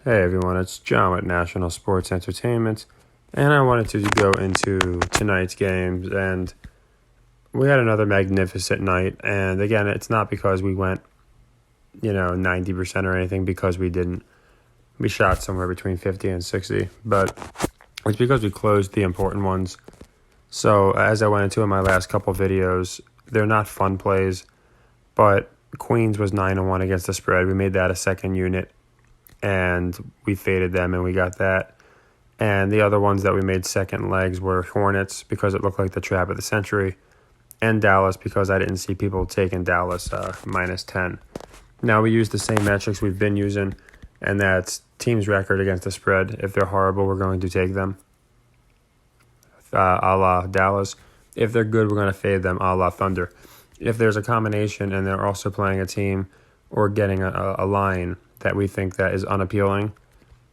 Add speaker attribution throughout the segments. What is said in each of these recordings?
Speaker 1: Hey everyone, it's John with National Sports Entertainment, and I wanted to go into tonight's games, and we had another magnificent night, and again, it's not because we went, 90% or anything, because we didn't. We shot somewhere between 50 and 60, but it's because we closed the important ones. So, as I went into in my last couple videos, they're not fun plays, but Queens was 9-1 against the spread. We made that a second unit, and we faded them, and we got that. And the other ones that we made second legs were Hornets, because it looked like the trap of the century, and Dallas, because I didn't see people taking Dallas minus 10. Now, we use the same metrics we've been using, and that's team's record against the spread. If they're horrible, we're going to take them, a la Dallas. If they're good, we're going to fade them, a la Thunder. If there's a combination and they're also playing a team or getting a line that we think that is unappealing,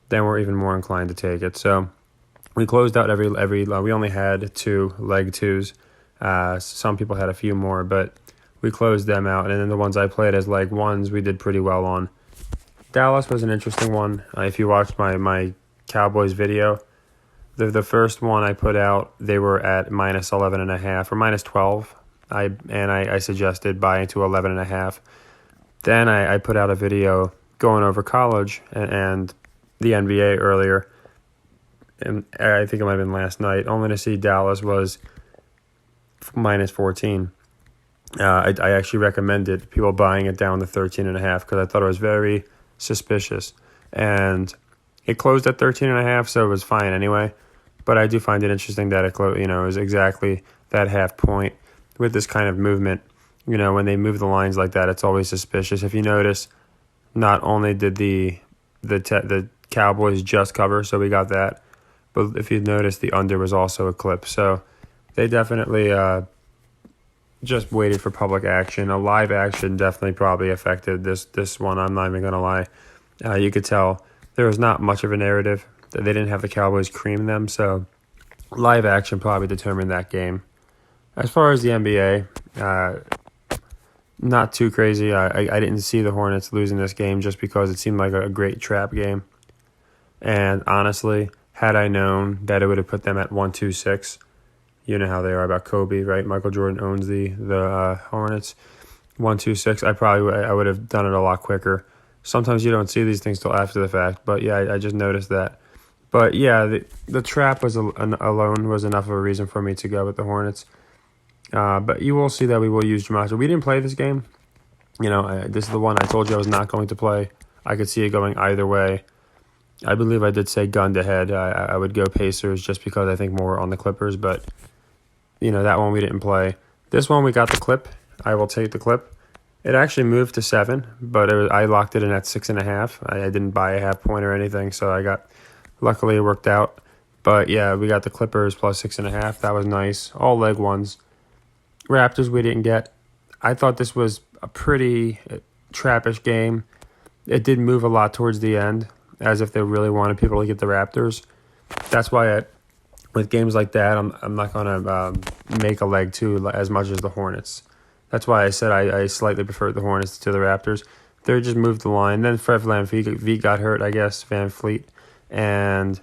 Speaker 1: then we're even more inclined to take it. So we closed out every we only had 2 leg 2s. Some people had a few more, but we closed them out. And then the ones I played as leg 1s, we did pretty well on. Dallas was an interesting one. If you watched my Cowboys video, the first one I put out, they were at minus 11.5 or minus 12. I suggested buying to 11.5. Then I put out a video going over college and the NBA earlier, and I think it might have been last night, only to see Dallas was minus 14. I actually recommended people buying it down to 13.5 because I thought it was very suspicious. And it closed at 13.5, so it was fine anyway. But I do find it interesting that it was exactly that half point with this kind of movement. When they move the lines like that, it's always suspicious. If you notice, not only did the Cowboys just cover, so we got that, but if you notice, the under was also a clip. So they definitely just waited for public action. A live action definitely probably affected this one. I'm not even going to lie. You could tell there was not much of a narrative. They didn't have the Cowboys cream them, so live action probably determined that game. As far as the NBA, not too crazy. I didn't see the Hornets losing this game just because it seemed like a great trap game. And honestly, had I known that it would have put them at 1-2-6, you know how they are about Kobe, right? Michael Jordan owns the Hornets. 1-2-6, I would have done it a lot quicker. Sometimes you don't see these things till after the fact, but yeah, I just noticed that. But yeah, the trap alone was enough of a reason for me to go with the Hornets. But you will see that we will use Jamacha. We didn't play this game. This is the one I told you I was not going to play. I could see it going either way. I believe I did say gunned ahead. I would go Pacers just because I think more on the Clippers. But, that one we didn't play. This one we got the clip. I will take the clip. It actually moved to 7, but I locked it in at 6.5. I didn't buy a half point or anything, so luckily it worked out. But yeah, we got the Clippers plus 6.5. That was nice. All leg 1s. Raptors we didn't get. I thought this was a pretty trappish game. It did move a lot towards the end, as if they really wanted people to get the Raptors. That's why with games like that, I'm not going to make a leg 2 as much as the Hornets. That's why I said I slightly preferred the Hornets to the Raptors. They just moved the line. Then Fred VanVleet got hurt, I guess, VanVleet, and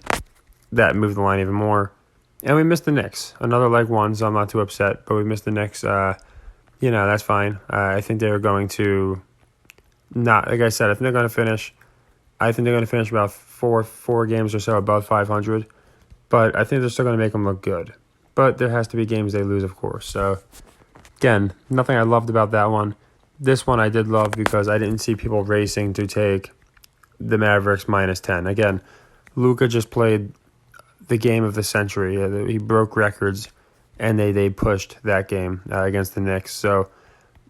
Speaker 1: that moved the line even more. And we missed the Knicks. Another leg 1, so I'm not too upset. But we missed the Knicks. That's fine. I think they're going to not, like I said, I think they're going to finish about four games or so above 500. But I think they're still going to make them look good. But there has to be games they lose, of course. So, again, nothing I loved about that one. This one I did love because I didn't see people racing to take the Mavericks minus 10. Again, Luka just played the game of the century. He broke records, and they pushed that game against the Knicks. So,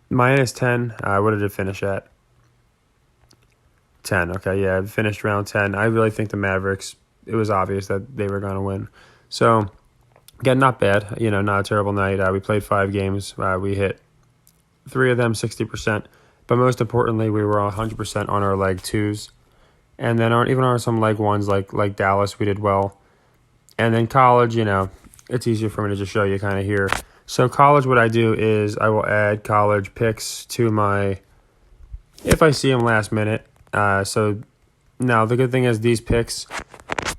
Speaker 1: minus 10, what did it finish at? 10, okay, yeah, it finished round 10. I really think the Mavericks, it was obvious that they were going to win. So, again, not bad, not a terrible night. We played 5 games. We hit 3 of them 60%, but most importantly, we were 100% on our leg 2s. And then even on some leg 1s like Dallas, we did well. And then college, it's easier for me to just show you kind of here. So college, what I do is I will add college picks to my, if I see them last minute. So Now, the good thing is these picks,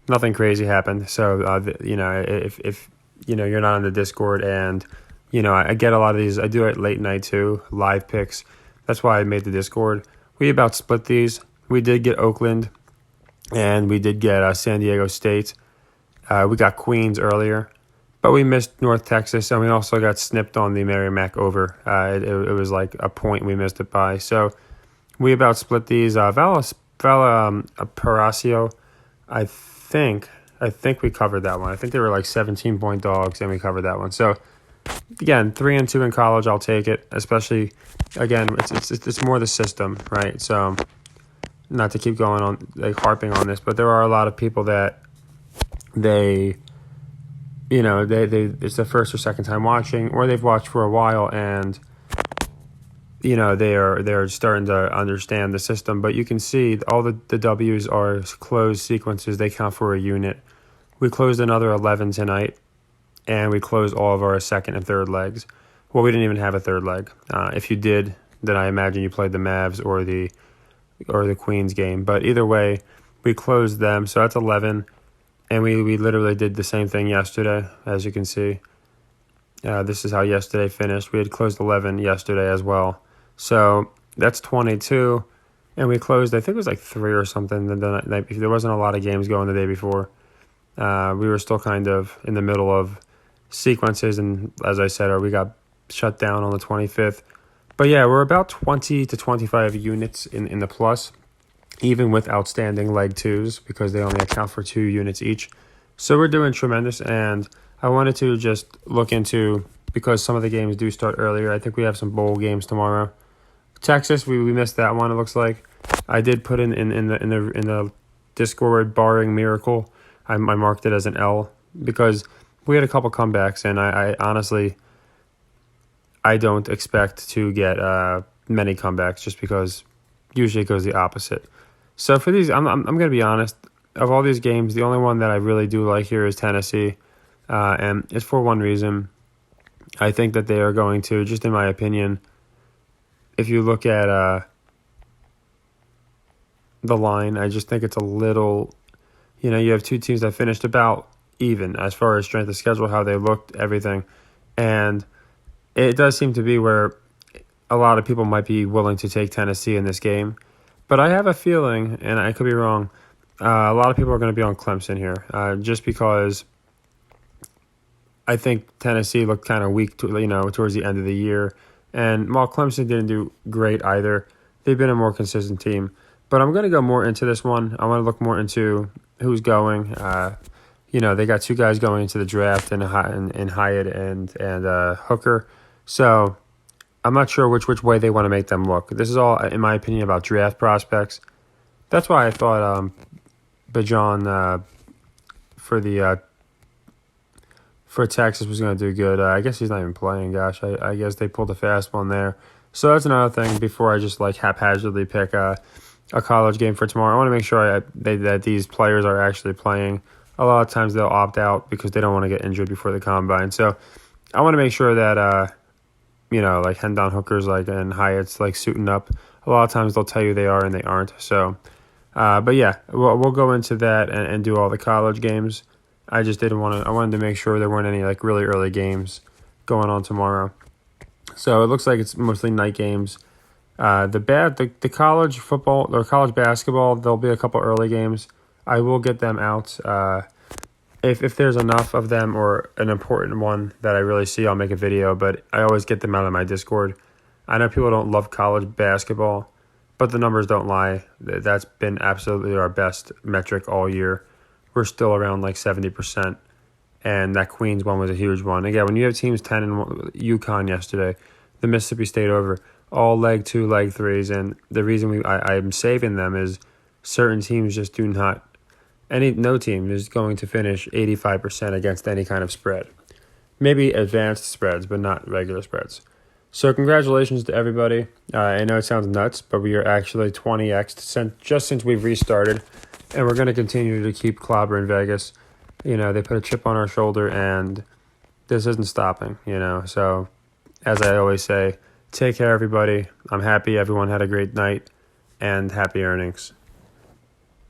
Speaker 1: nothing crazy happened. So, if you're not on the Discord, and, I get a lot of these. I do it late night too, live picks. That's why I made the Discord. We about split these. We did get Oakland, and we did get San Diego State. We got Queens earlier, but we missed North Texas, and we also got snipped on the Merrimack over. It was like a point we missed it by. So we about split these. Palacio, I think we covered that one. I think they were like 17-point dogs, and we covered that one. So again, 3-2 in college, I'll take it. Especially, again, it's more the system, right? So not to keep going on harping on this, but there are a lot of people that they it's the first or second time watching, or they've watched for a while, and they're starting to understand the system. But you can see all the W's are closed sequences. They count for a unit. We closed another 11 tonight, and we closed all of our second and third legs. Well, we didn't even have a third leg. If you did, then I imagine you played the Mavs or the Queens game. But either way, we closed them, so that's 11. And we literally did the same thing yesterday, as you can see. This is how yesterday finished. We had closed 11 yesterday as well. So that's 22. And we closed, I think it was like 3 or something. The night, there wasn't a lot of games going the day before. We were still kind of in the middle of sequences. And as I said, we got shut down on the 25th. But yeah, we're about 20 to 25 units in the plus, even with outstanding leg twos, because they only account for 2 units each. So we're doing tremendous, and I wanted to just look into, because some of the games do start earlier. I think we have some bowl games tomorrow. Texas, we missed that one, it looks like. I did put in the Discord, barring miracle, I marked it as an L, because we had a couple comebacks, and I honestly, I don't expect to get many comebacks, just because usually it goes the opposite. So for these, I'm going to be honest. Of all these games, the only one that I really do like here is Tennessee, and it's for one reason. I think that they are going to, just in my opinion, if you look at the line, I just think it's a little, you have 2 teams that finished about even as far as strength of schedule, how they looked, everything. And it does seem to be where a lot of people might be willing to take Tennessee in this game. But I have a feeling, and I could be wrong, a lot of people are going to be on Clemson here, just because I think Tennessee looked kind of weak, towards the end of the year. And while Clemson didn't do great either, they've been a more consistent team. But I'm going to go more into this one. I want to look more into who's going. They got 2 guys going into the draft, in Hyatt and Hooker. So I'm not sure which way they want to make them look. This is all, in my opinion, about draft prospects. That's why I thought Bajan for Texas was going to do good. I guess he's not even playing. Gosh, I guess they pulled a fast one there. So that's another thing. Before I just haphazardly pick a college game for tomorrow, I want to make sure that these players are actually playing. A lot of times they'll opt out because they don't want to get injured before the combine. So I want to make sure that Hendon Hooker's and Hyatt's suiting up. A lot of times they'll tell you they are and they aren't. So, but yeah, we'll go into that and do all the college games. I just didn't want to. I wanted to make sure there weren't any really early games going on tomorrow. So it looks like it's mostly night games. The college football or college basketball, there'll be a couple early games. I will get them out. If there's enough of them or an important one that I really see, I'll make a video, but I always get them out of my Discord. I know people don't love college basketball, but the numbers don't lie. That's been absolutely our best metric all year. We're still around 70%, and that Queens one was a huge one. Again, when you have teams 10 and UConn yesterday, the Mississippi State over, all leg 2, leg 3s, and the reason I'm saving them is certain teams just do not. No team is going to finish 85% against any kind of spread. Maybe advanced spreads, but not regular spreads. So congratulations to everybody. I know it sounds nuts, but we are actually 20x just since we've restarted, and we're going to continue to keep clobbering Vegas. They put a chip on our shoulder, and this isn't stopping, So as I always say, take care, everybody. I'm happy everyone had a great night, and happy earnings.